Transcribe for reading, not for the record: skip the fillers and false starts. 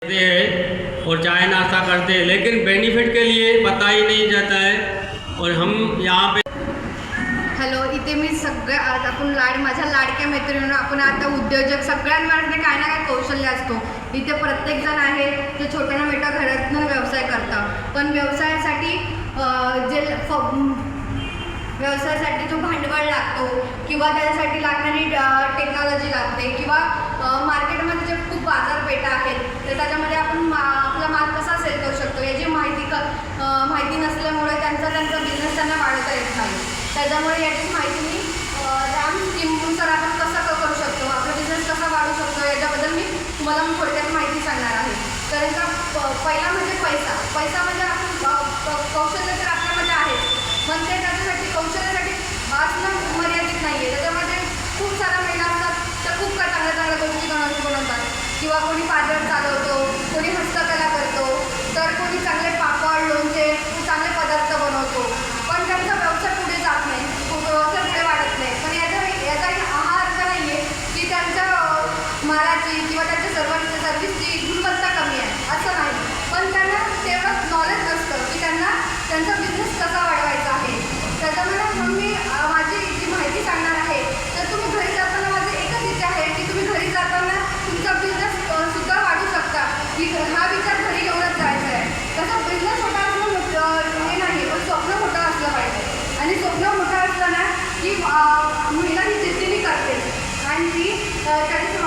करते हैं और चाय नाश्ता करते हैं, लेकिन बेनिफिट के लिए बताया ही नहीं जाता है। और हम यहाँ पे हॅलो, इथे मी आज आपण माझ्या लाडक्या मैत्रिणींना आपण आता उद्योजक सगळ्यांमध्ये काय ना काय कौशल्य असतो। इथे प्रत्येक जण आहे जो छोटा ना मोठा घरातून व्यवसाय करतात, पण व्यवसायासाठी जो भांडवल लागतो किंवा त्याच्यासाठी लागणारी टेक्नॉलॉजी लागते किंवा मार्केटमध्ये जे खूप बाजारपेठा आहेत तर त्याच्यामध्ये आपण आपला माल कसा सेल करू शकतो याची माहिती नसल्यामुळे त्यांचा बिझनेस त्यांना वाढवता येत नाही। त्याच्यामुळे याची माहिती मी रॅम स्कीमनुसार आपण कसं करू शकतो, आपला बिझनेस कसा वाढू शकतो याच्याबद्दल मी तुम्हाला थोडक्यात माहिती सांगणार आहे। कारण का पहिला म्हणजे पैसा म्हणजे आपण कौशल्य तर आपल्यामध्ये आहे, पण ते त्याच्यासाठी कौशल्यासाठी असणं मर्यादित नाही आहे। त्याच्यामध्ये खूप साऱ्या महिला असतात तर खूप चांगल्या गोष्टी बनवतात किंवा कोणी पार्लर चालवतो, कोणी हस्तकला करतो, तर कोणी चांगले पापड लोणचे चांगले पदार्थ बनवतो, पण त्यांचा व्यवसाय पुढे जात नाही, व्यवसाय पुढे वाढत नाही। पण याचा हा अर्थ नाही आहे की त्यांच्या मालाची किंवा त्यांच्या सर्व्हिसची गुणवत्ता कमी आहे, असं नाही, पण त्यांना तेवढं नॉलेज नसतं की त्यांना त्यांचा बिझनेस कसा वाढवायचा आहे। त्याच्यामुळे मग मी माझी जी माहिती सांगणार आहे तर तुम्ही घरी जाताना माझी एकच इच्छा आहे की तुम्ही घरी जाताना तुमचा बिझनेस सुद्धा वाढू शकता, की हा विचार घरी घेऊनच जायचा आहे। तसं बिझनेस मोठा असणं हे नाही, पण स्वप्न मोठं असलं पाहिजे, आणि स्वप्न मोठं असलं ना की महिला ही जिद्दीने करते आणि ती त्याची